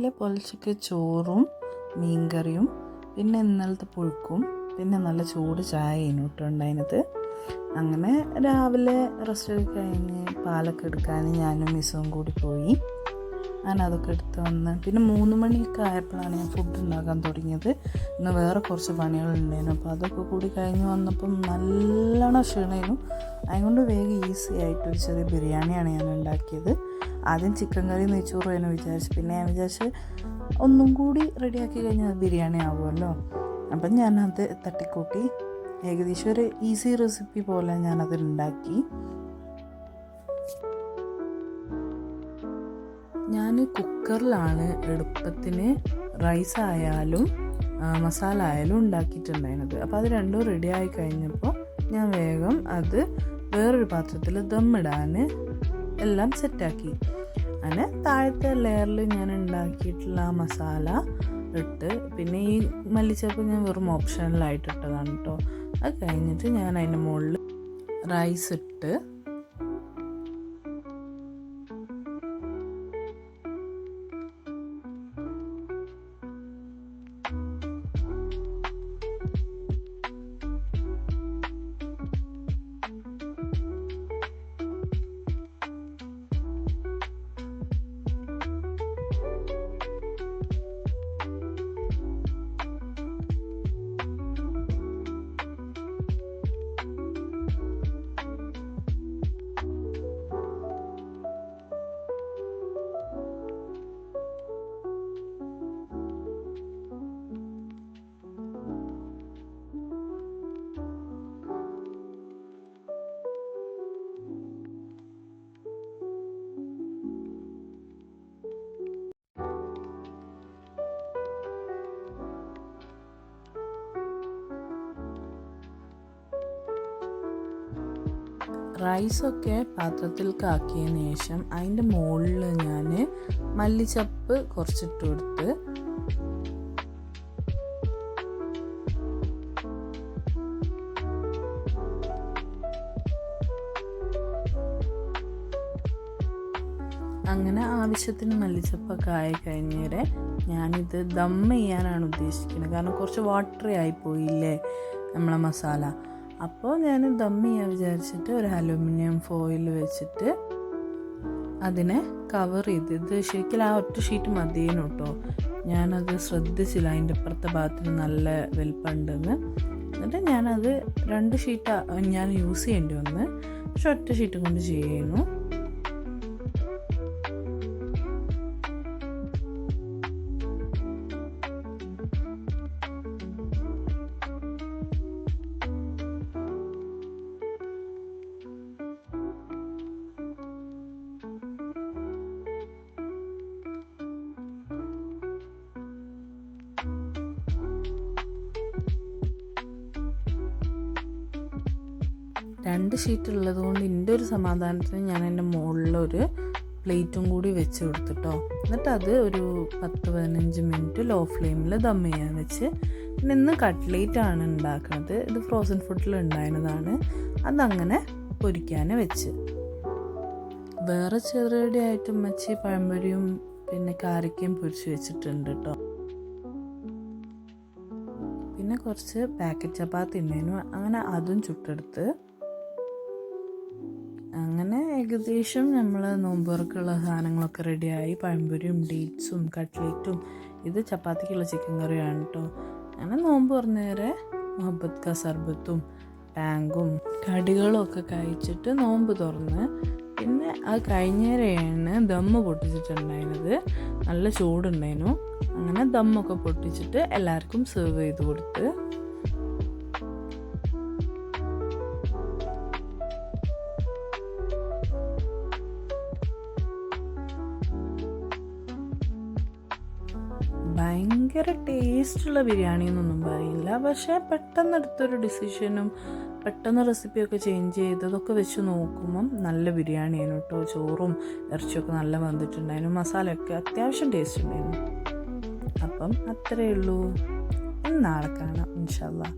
രാവിലെ പൊലച്ചക്ക് ചോറും മീൻകറിയും പിന്നെ ഇന്നലത്തെ പുഴുക്കും പിന്നെ നല്ല ചൂട് ചായയും ഇട്ടുണ്ടായിരുന്നത്. അങ്ങനെ രാവിലെ റെസ്റ്റ് കഴിഞ്ഞ് പാലൊക്കെ എടുക്കാൻ ഞാനും മിസ്സും കൂടി പോയി. ഞാൻ അതൊക്കെ എടുത്ത് വന്ന് പിന്നെ 3 മണിയൊക്കെ ആയപ്പോഴാണ് ഞാൻ ഫുഡ് ഉണ്ടാക്കാൻ തുടങ്ങിയത്. ഇന്ന് വേറെ കുറച്ച് പണികളുണ്ടായിരുന്നു. അപ്പോൾ അതൊക്കെ കൂടി കഴിഞ്ഞ് വന്നപ്പം നല്ലോണം ക്ഷീണമായിരുന്നു. അതുകൊണ്ട് വേഗം ഈസി ആയിട്ടൊരു ചെറിയ ബിരിയാണിയാണ് ഞാൻ ഉണ്ടാക്കിയത്. ആദ്യം ചിക്കൻ കറി നെയ്ച്ചോറും എന്ന് വിചാരിച്ചു. പിന്നെ ഞാൻ വിചാരിച്ച് ഒന്നും കൂടി റെഡിയാക്കി കഴിഞ്ഞാൽ ബിരിയാണി ആവുമല്ലോ. അപ്പം ഞാനത് തട്ടിക്കൂട്ടി ഏകദേശം ഒരു ഈസി റെസിപ്പി പോലെ ഞാനത് ഉണ്ടാക്കി. ഞാൻ കുക്കറിലാണ് എളുപ്പത്തിന് റൈസ് ആയാലും മസാല ആയാലും ഉണ്ടാക്കിയിട്ടുണ്ടായിരുന്നത്. അപ്പോൾ അത് രണ്ടും റെഡി ആയി കഴിഞ്ഞപ്പോൾ ഞാൻ വേഗം അത് വേറൊരു പാത്രത്തിൽ ദമ്മിടാൻ എല്ലാം സെറ്റാക്കി. അങ്ങനെ താഴത്തെ ലെയറിൽ ഞാൻ ഉണ്ടാക്കിയിട്ടുള്ള മസാല ഇട്ട് പിന്നെ ഈ മല്ലിച്ചപ്പ് ഞാൻ വെറും ഓപ്ഷണലായിട്ട് ഇട്ടതാണ് കേട്ടോ. അത് കഴിഞ്ഞിട്ട് ഞാൻ അതിൻ്റെ മുകളിൽ റൈസ് ഇട്ട് റൈസൊക്കെ പാത്രത്തിലേക്ക് ആക്കിയതിന് ശേഷം അതിൻ്റെ മുകളിൽ ഞാൻ മല്ലിച്ചപ്പ് കുറച്ചിട്ട് കൊടുത്ത് അങ്ങനെ ആവശ്യത്തിന് മല്ലിച്ചപ്പൊക്കെ ആയി കഴിഞ്ഞേരെ ഞാനിത് ദം ചെയ്യാനാണ് ഉദ്ദേശിക്കുന്നത്. കാരണം കുറച്ച് വാട്ടറി ആയിപ്പോയില്ലേ നമ്മളെ മസാല. അപ്പോൾ ഞാൻ ദം ചെയ്യാൻ വിചാരിച്ചിട്ട് ഒരു അലുമിനിയം ഫോയിൽ വെച്ചിട്ട് അതിനെ കവർ ചെയ്ത്, ഇത് ശരിക്കും ആ ഒറ്റ ഷീറ്റ് മതിയേനു കേട്ടോ. ഞാനത് ശ്രദ്ധിച്ചില്ല അതിൻ്റെ അപ്പുറത്തെ ഭാഗത്തിന് നല്ല വലിപ്പമുണ്ടെന്ന്. എന്നിട്ട് ഞാനത് 2 ഷീറ്റ് ഞാൻ യൂസ് ചെയ്യേണ്ടി വന്ന്. പക്ഷെ ഒറ്റ ഷീറ്റ് കൊണ്ട് ചെയ്യുന്നു. രണ്ട് ഷീറ്റ് ഉള്ളത് കൊണ്ട് എൻ്റെ ഒരു സമാധാനത്തിന് ഞാൻ എൻ്റെ മുകളിലൊരു പ്ലേറ്റും കൂടി വെച്ച് കൊടുത്തിട്ടോ. എന്നിട്ട് അത് ഒരു 10-15 മിനിറ്റ് ലോ ഫ്ലെയിമിൽ ദം ചെയ്യാൻ വെച്ച്. പിന്നെ ഇന്ന് കട്ട്ലേറ്റാണ് ഉണ്ടാക്കുന്നത്. ഇത് ഫ്രോസൺ ഫുഡിൽ ഉണ്ടായിരുന്നതാണ്. അതങ്ങനെ പൊരിക്കാൻ വെച്ച്. വേറെ ചെറുകടിയായിട്ട് മച്ചി പഴംപൊരിയും പിന്നെ കാരക്കയും പൊരിച്ച് വെച്ചിട്ടുണ്ട് കേട്ടോ. പിന്നെ കുറച്ച് പാക്കറ്റ് ചപ്പാത്തി ഉണ്ടായിരുന്നു. അങ്ങനെ അതും ചുട്ടെടുത്ത്. അങ്ങനെ ഏകദേശം നമ്മൾ നോമ്പുറക്കുള്ള സാധനങ്ങളൊക്കെ റെഡിയായി. പഴംപൊരിയും ഡേറ്റ്സും കട്ട്ലേറ്റും ഇത് ചപ്പാത്തിക്കുള്ള ചിക്കൻ കറിയാണ് കേട്ടോ. അങ്ങനെ നോമ്പ് തുറന്നേരെ മുഹബത്ത് കാ സർബത്തും ടാങ്കും കടികളും ഒക്കെ കഴിച്ചിട്ട് നോമ്പ് തുറന്ന് പിന്നെ അത് കഴിഞ്ഞേരെയാണ് ദമ്മ് പൊട്ടിച്ചിട്ടുണ്ടായിരുന്നത്. നല്ല ചൂടുണ്ടായിരുന്നു. അങ്ങനെ ദമ്മൊക്കെ പൊട്ടിച്ചിട്ട് എല്ലാവർക്കും സെർവ് ചെയ്ത് കൊടുത്ത്. ഭയങ്കര ടേസ്റ്റുള്ള ബിരിയാണി എന്നൊന്നും പറയില്ല. പക്ഷേ പെട്ടെന്ന് എടുത്തൊരു ഡിസിഷനും പെട്ടെന്ന് റെസിപ്പിയൊക്കെ ചേഞ്ച് ചെയ്തതൊക്കെ വെച്ച് നോക്കുമ്പം നല്ല ബിരിയാണിയായിരുന്നു കേട്ടോ. ചോറും ഇറച്ചിയൊക്കെ നല്ല വന്നിട്ടുണ്ടായിരുന്നു. മസാലയൊക്കെ അത്യാവശ്യം ടേസ്റ്റ് ഉണ്ടായിരുന്നു. അപ്പം അത്രയേ ഉള്ളൂ. നാളെ കാണാം ഇൻഷാ അല്ലാഹ്.